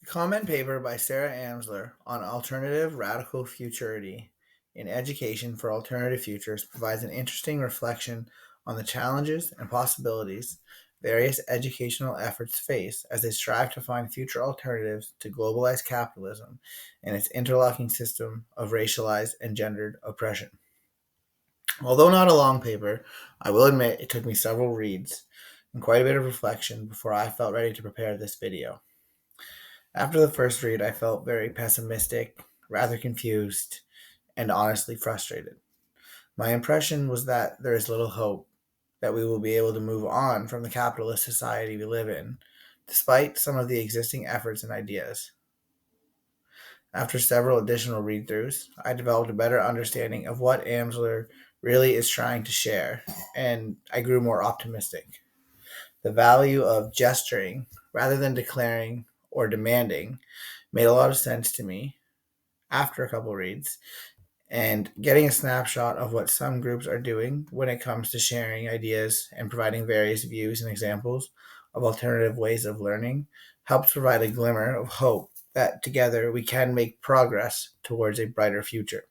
A comment paper by Sarah Amsler on alternative radical futurity in education for alternative futures provides an interesting reflection on the challenges and possibilities various educational efforts face as they strive to find future alternatives to globalized capitalism and its interlocking system of racialized and gendered oppression. Although not a long paper, I will admit it took me several reads and quite a bit of reflection before I felt ready to prepare this video. After the first read, I felt very pessimistic, rather confused, and honestly frustrated. My impression was that there is little hope that we will be able to move on from the capitalist society we live in, despite some of the existing efforts and ideas. After several additional read throughs, I developed a better understanding of what Amsler really is trying to share, and I grew more optimistic. The value of gesturing rather than declaring or demanding made a lot of sense to me after a couple reads, and getting a snapshot of what some groups are doing when it comes to sharing ideas and providing various views and examples of alternative ways of learning helps provide a glimmer of hope that together we can make progress towards a brighter future.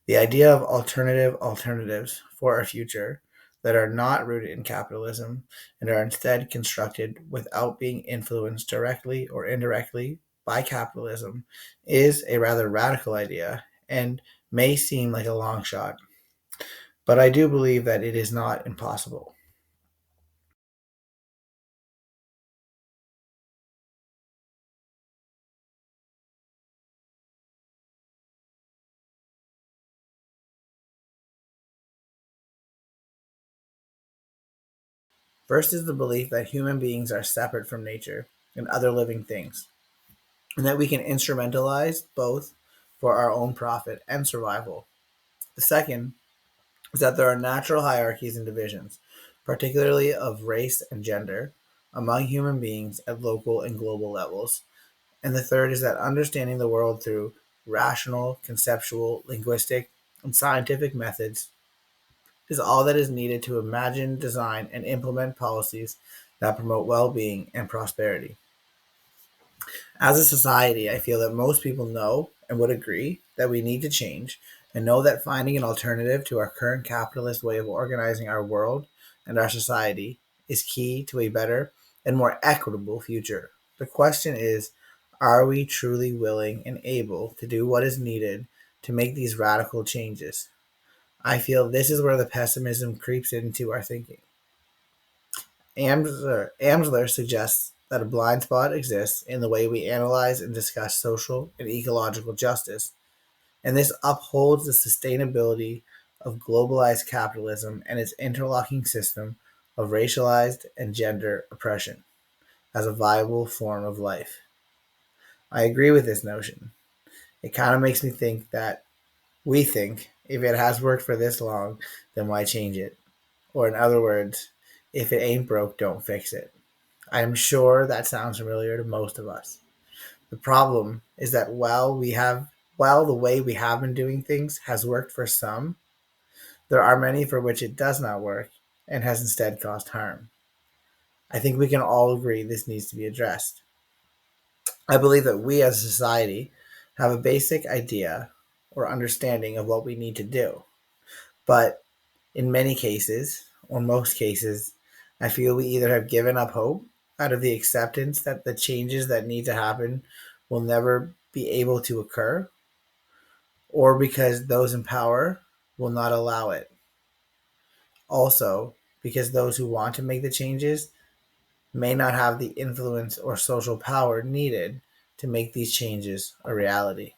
The idea of alternative alternatives for our future that are not rooted in capitalism and are instead constructed without being influenced directly or indirectly by capitalism is a rather radical idea and may seem like a long shot, but I do believe that it is not impossible. First is the belief that human beings are separate from nature and other living things, and that we can instrumentalize both for our own profit and survival. The second is that there are natural hierarchies and divisions, particularly of race and gender, among human beings at local and global levels. And the third is that understanding the world through rational, conceptual, linguistic, and scientific methods is all that is needed to imagine, design, and implement policies that promote well being and prosperity. As a society, I feel that most people know and would agree that we need to change and know that finding an alternative to our current capitalist way of organizing our world and our society is key to a better and more equitable future. The question is, are we truly willing and able to do what is needed to make these radical changes? I feel this is where the pessimism creeps into our thinking. Amsler suggests that a blind spot exists in the way we analyze and discuss social and ecological justice, and this upholds the sustainability of globalized capitalism and its interlocking system of racialized and gender oppression as a viable form of life. I agree with this notion. It kind of makes me think that we think if it has worked for this long, then why change it? Or, in other words, if it ain't broke, don't fix it. I am sure that sounds familiar to most of us. The problem is that while the way we have been doing things has worked for some, there are many for which it does not work and has instead caused harm. I think we can all agree this needs to be addressed. I believe that we as a society have a basic idea or understanding of what we need to do, but in many cases, or most cases, I feel we either have given up hope out of the acceptance that the changes that need to happen will never be able to occur, or because those in power will not allow it. Also, because those who want to make the changes may not have the influence or social power needed to make these changes a reality.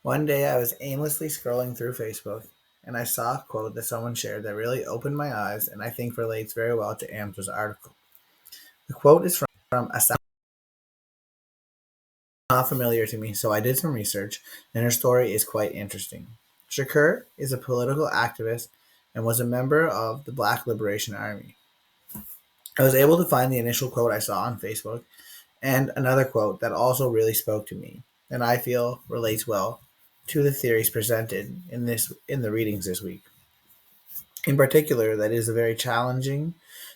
One day I was aimlessly scrolling through Facebook and I saw a quote that someone shared that really opened my eyes and I think relates very well to Ams's article. The quote is from a not familiar to me, so I did some research, and her story is quite interesting. Shakur is a political activist and was a member of the Black Liberation Army. I was able to find the initial quote I saw on Facebook and another quote that also really spoke to me and I feel relates well to the theories presented in the readings this week. In particular, that is a very challenging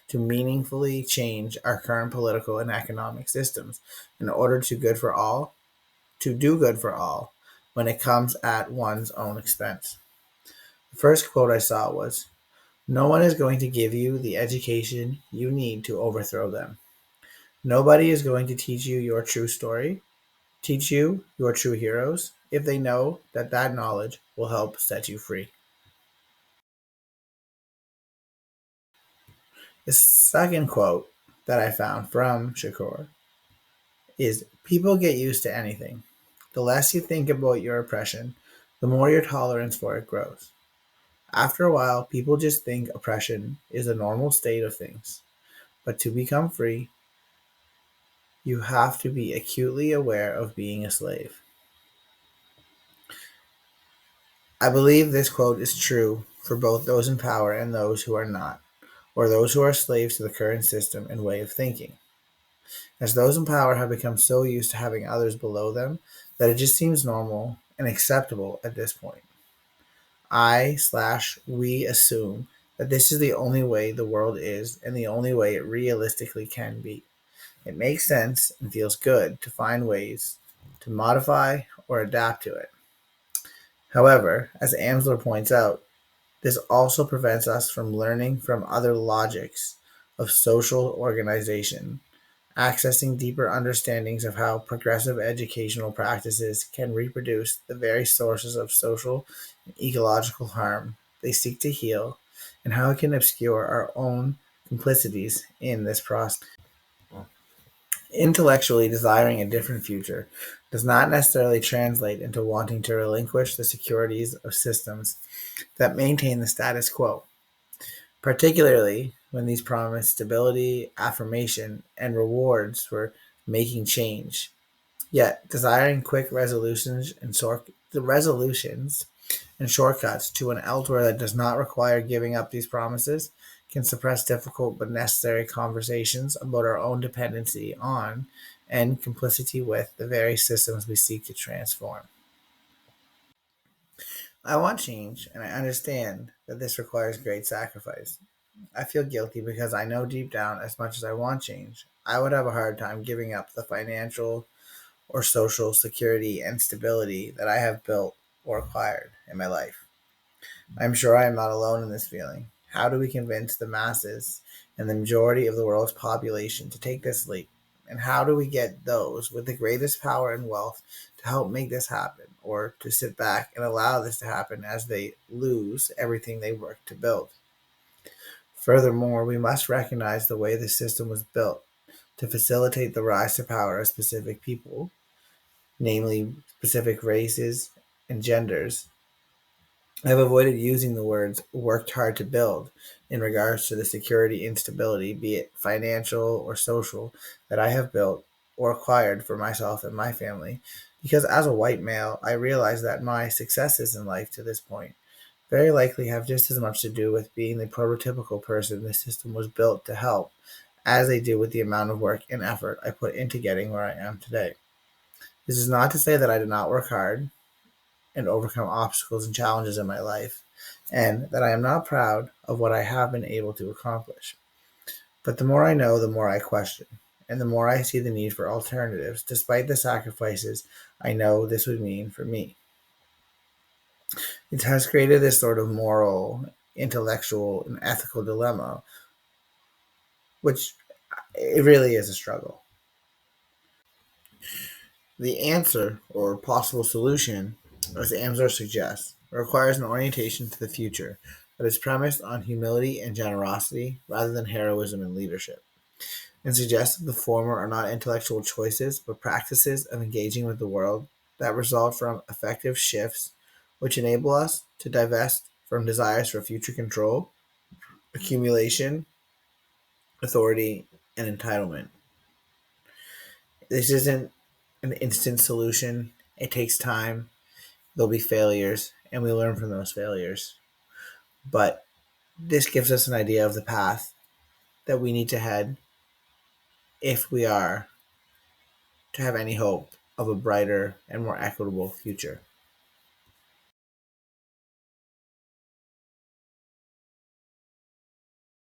to meaningfully change our current political and economic systems in order to do good for all when it comes at one's own expense. The first quote I saw was, "No one is going to give you the education you need to overthrow them. Nobody is going to teach you your true heroes, if they know that that knowledge will help set you free." The second quote that I found from Shakur is, "People get used to anything. The less you think about your oppression, the more your tolerance for it grows. After a while, people just think oppression is a normal state of things. But to become free, you have to be acutely aware of being a slave." I believe this quote is true for both those in power and those who are not, or those who are slaves to the current system and way of thinking, as those in power have become so used to having others below them that it just seems normal and acceptable at this point. We assume that this is the only way the world is and the only way it realistically can be. It makes sense and feels good to find ways to modify or adapt to it. However, as Amsler points out, this also prevents us from learning from other logics of social organization, accessing deeper understandings of how progressive educational practices can reproduce the very sources of social and ecological harm they seek to heal, and how it can obscure our own complicities in this process. Intellectually desiring a different future does not necessarily translate into wanting to relinquish the securities of systems that maintain the status quo, particularly when these promise stability, affirmation, and rewards for making change. Yet, desiring quick resolutions and shortcuts to an elsewhere that does not require giving up these promises can suppress difficult but necessary conversations about our own dependency on and complicity with the very systems we seek to transform. I want change, and I understand that this requires great sacrifice. I feel guilty because I know deep down, as much as I want change, I would have a hard time giving up the financial or social security and stability that I have built or acquired in my life. I'm sure I am not alone in this feeling. How do we convince the masses and the majority of the world's population to take this leap? And how do we get those with the greatest power and wealth to help make this happen, or to sit back and allow this to happen as they lose everything they worked to build? Furthermore, we must recognize the way the system was built to facilitate the rise to power of specific people, namely specific races and genders. I've avoided using the words "worked hard to build" in regards to the security and stability, be it financial or social, that I have built or acquired for myself and my family, because as a white male, I realize that my successes in life to this point very likely have just as much to do with being the prototypical person the system was built to help as they do with the amount of work and effort I put into getting where I am today. This is not to say that I did not work hard and overcome obstacles and challenges in my life, and that I am not proud of what I have been able to accomplish. But the more I know, the more I question, and the more I see the need for alternatives, despite the sacrifices I know this would mean for me. It has created this sort of moral, intellectual, and ethical dilemma, which it really is a struggle. The answer, or possible solution, as Amsler suggests, requires an orientation to the future that is premised on humility and generosity rather than heroism and leadership, and suggests that the former are not intellectual choices but practices of engaging with the world that result from effective shifts which enable us to divest from desires for future control, accumulation, authority, and entitlement. This isn't an instant solution. It takes time. There'll be failures, and we learn from those failures. But this gives us an idea of the path that we need to head if we are to have any hope of a brighter and more equitable future.